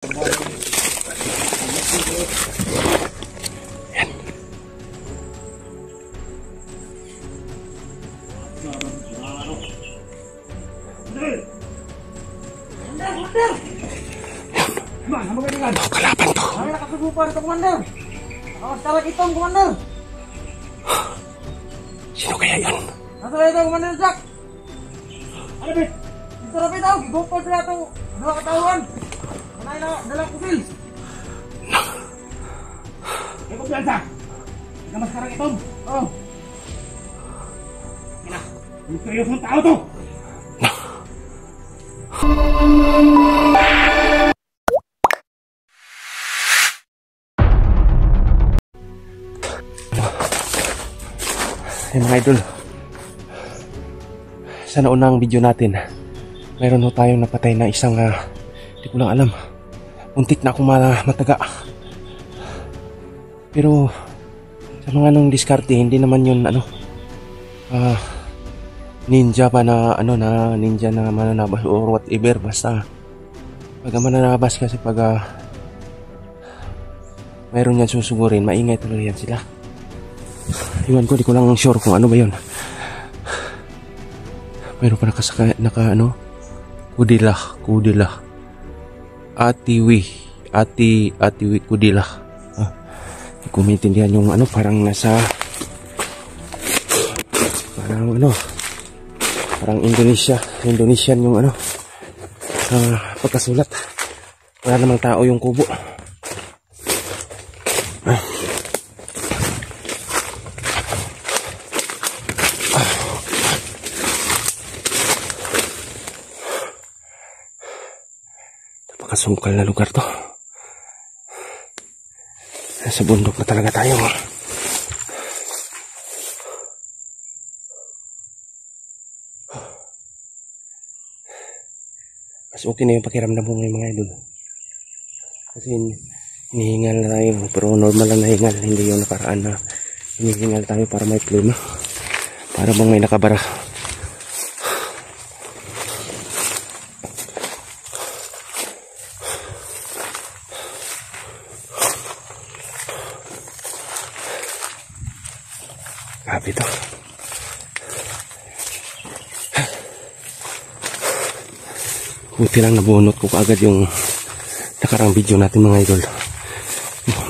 Kalaban to. Kami nakasubupan ito, Commander. Nakawas talag itong, Commander. Sino kaya yun? Nasa na ito, Commander Jack. Ano, Bit? Dito na, Bit, gigupal sila itong dalawa katawan. Kanay na, dalang kusil. May kumpiyansa. Hindi ka maskarang itong. Oo. Ina, misteryosong tao to. Mga idol, sa naunang video natin, mayroon ho tayong napatay na isang di ko lang alam, muntik na akong mataga. Pero sa mga nung diskarte, hindi naman yun ninja pa na na ninja na mananabas or whatever. Basta pag mananabas kasi pag mayroon yan susugurin, maingay talaga yan sila. Iwan ko, di ko lang sure kung ano ba yun. Mayroon pa kudila. Atiwi kudila. Hindi ko maintindihan yung parang nasa parang Indonesian yung pagkasulat. Wala namang tao yung kubo. Napakasungkal na lugar to. Nasa bundok na talaga tayo. Mas okay na yung pakiramdam mo ngayon, mga idol. Kasi hinihingal na tayo, pero normal lang na hingal. Hindi yung nakaraan na hinihingal tayo para may pluma, para bang may nakabara. Grabe to. Buti lang nabunot ko kaagad yung nakarang video natin, mga idol.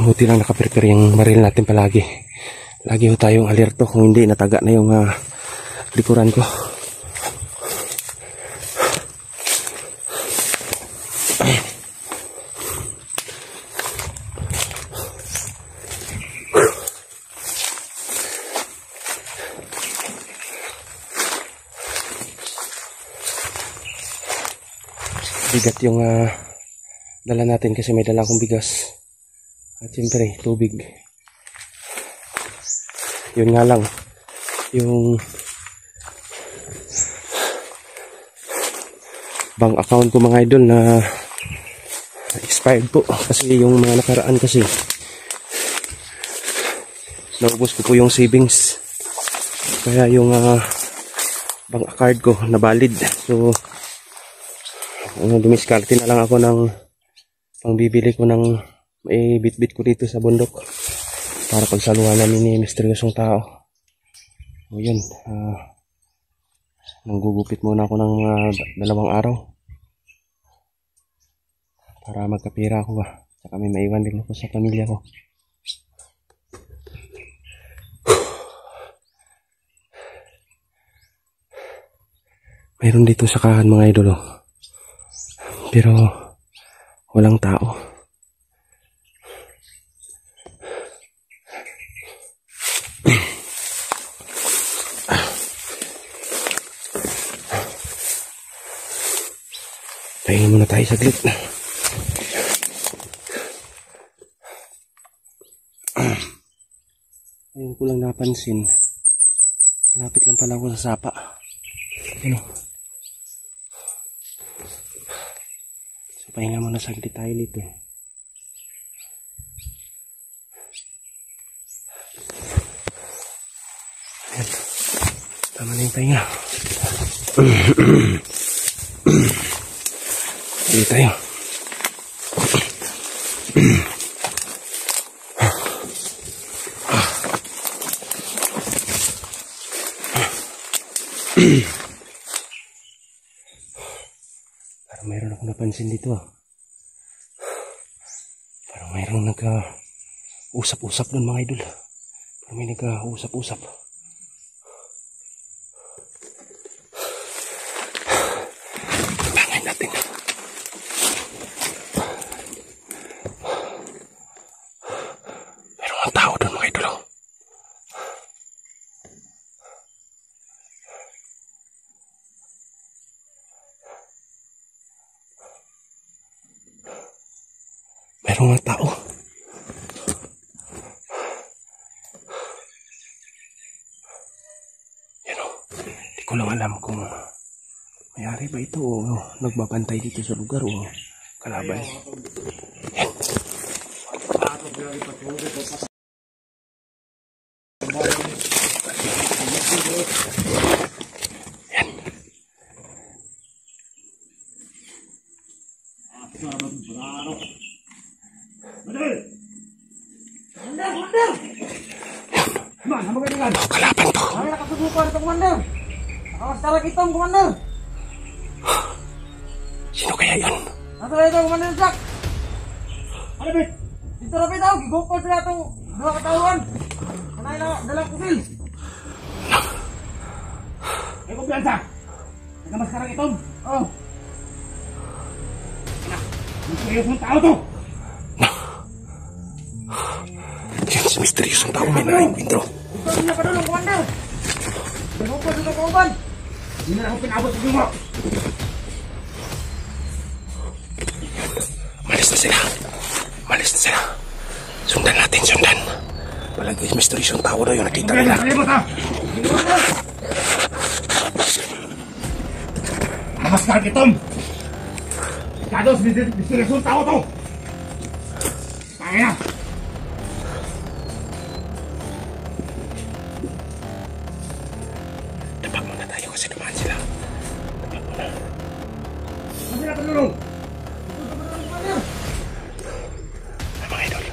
Buti lang nakaprepare yung baril natin palagi. Lagi ho tayong alerto, kung hindi nataga na yung likuran ko. Bigat yung dala natin kasi may dala akong bigas at siyempre tubig. Yun nga lang, yung bank account ko, mga idol, na expired po kasi yung mga nakaraan kasi naubos ko po yung savings, kaya yung bank card ko na valid. So dumiskarte na lang ako ng pangbibili ko ng bit-bit ko dito sa bundok para pagsaluhan namin ni misteryosong tao. O yun, nanggugupit muna ako ng 2 araw para magkapira ako saka may maiwan din ako sa pamilya ko. Mayroon dito sakahan, mga idol, pero walang tao. Pahinga muna tayo saglit. Ayun ko lang napansin, malapit lang pala ako sa sapa. Pahinga muna saglit tayo dito. Ayan. Tama na yung pahinga. Dito tayo. Parang mayroon ako napansin dito ah. Parang mayroong nag-usap-usap doon mga idol. Parang may nag-usap-usap. Bangin natin. Mayroong ang tao doon mga idol. Mayroong ang tao. Yan o. Hindi ko lang alam kung may-ari ba ito o nagbabantay dito sa lugar o kalaban. Yan. Yan. Ito, kalaban to. Ay, nakasubukan ito, Commander. Nakakastarak itong, Commander. Sino kaya yun? Nasa na ito, Commander Jack. Ano, Bet? Dito na, Bet, ako. Gigopal sila itong dua katawan. Kanay na, dalang kusil. Ay, kumpiyansa. Nagkamaskarang itong. Oo. Ang seryosong tao to. Yan si misteryosong tao may naimbintro. Ito niya pa doon, Commander. Gigopal sila kauban. Hindi na ako pinabot sa mo. Malis na sila. Malis na sila. Sundan natin, sundan. Palagi misteryosong tao daw yung nakita nila. Namaskar kitong. Kados, misteryosong tao to. Kaya na. Dapat muna tayo kasi naman sila. Dapat muna. Masih na penulong. Mga idol.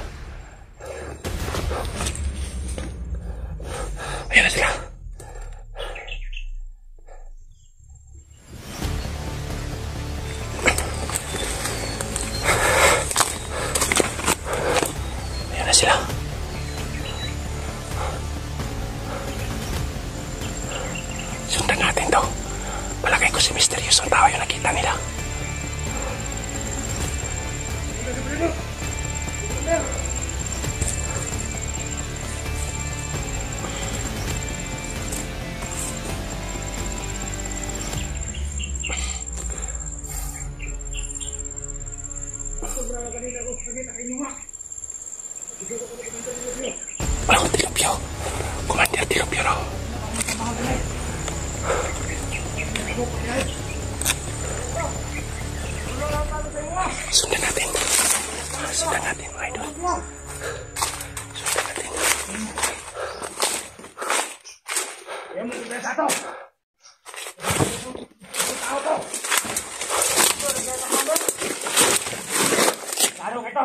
Ayan na sila. Ayan na sila. Sundan natin to. Palagay ko si misteryosong tao yung nakita nila. Oh, Tilapio. Commander Tilapio raw. Sundan natin. Sundan natin mga idol. Sundan natin. Tarong ito.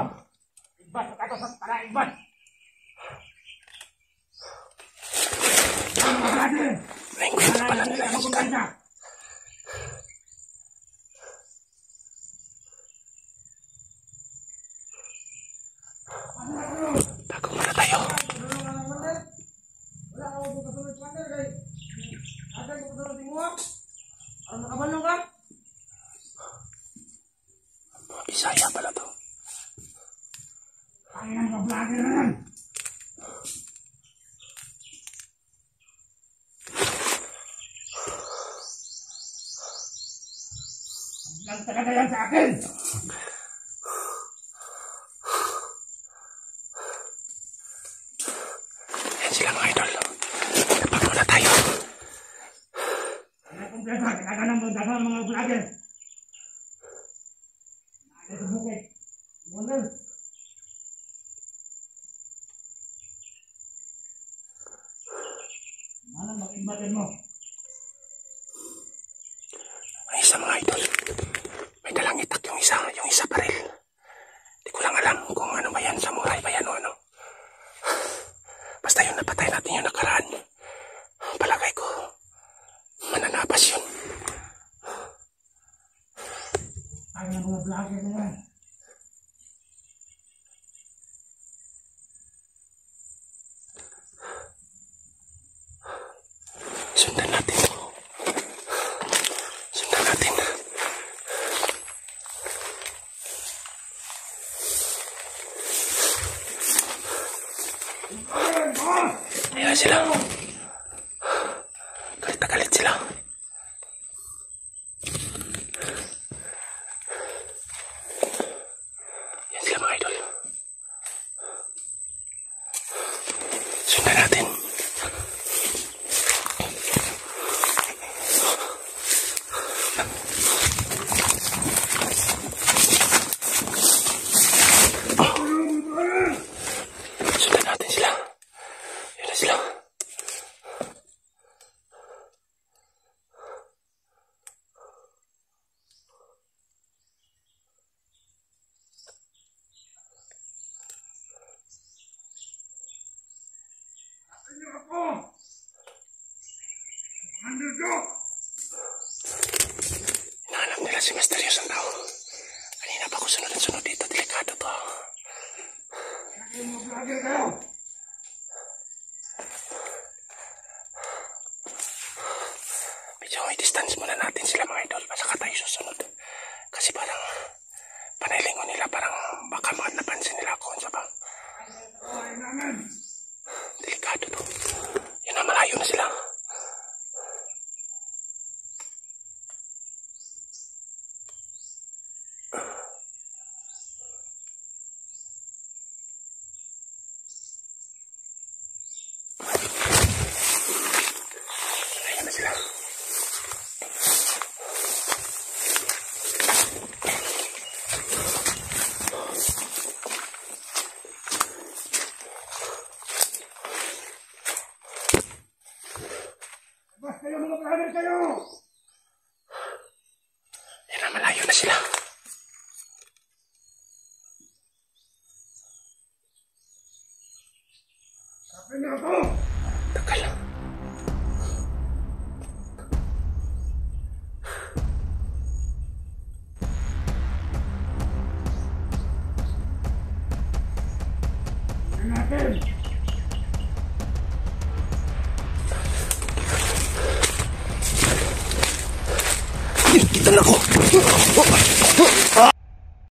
Ibat, ito sa para ibat. Naingkwento pala nila yung scan. Bago muna tayo. Wala ako dito kasunod, Commander. Ada ko kasunod mo. Ano nakabalong ka? Mga Bisaya pala to. Ay, ang ka-vlogger na yan. Lang talaga yan sa akin. Yan sila mga idol. Dapat muna tayo. Ano kung piyasa, kailangan ng mga vlogger. Ano sa bukit? Commander. Ano mag-imbatin mo? May isa mga idol. May dalang itak yung isa baril. Di ko lang alam kung yung samurai ba yan o ano? Basta yun, napatay natin yung nakaraan. Palagay ko, mananabas yun. Ay, ang mga vlogger na yan. Sundan natin. Sundan natin. Ayan na sila. Galit na galit sila. Ayan sila mga idol. Sundan natin. Sundan natin sila. Ayan na sila. Hinahanap nila si misteryosong tao. Kanina pa ako sunod at sunod dito. Delikado to. Yung mga vlogger kayo. Medyo i-distance muna natin sila mga idol. Saka tayo susunod. Kasi parang panahilingon nila. Parang baka napansin nila ako. Sa bang delikado to. Yun na, malayo na sila. Ayan na sila. Bas kayo mga vlogger kayo. Ayan na, malayo na sila. Sabi na ako. Tagal. Tingnan natin. Kita na ko.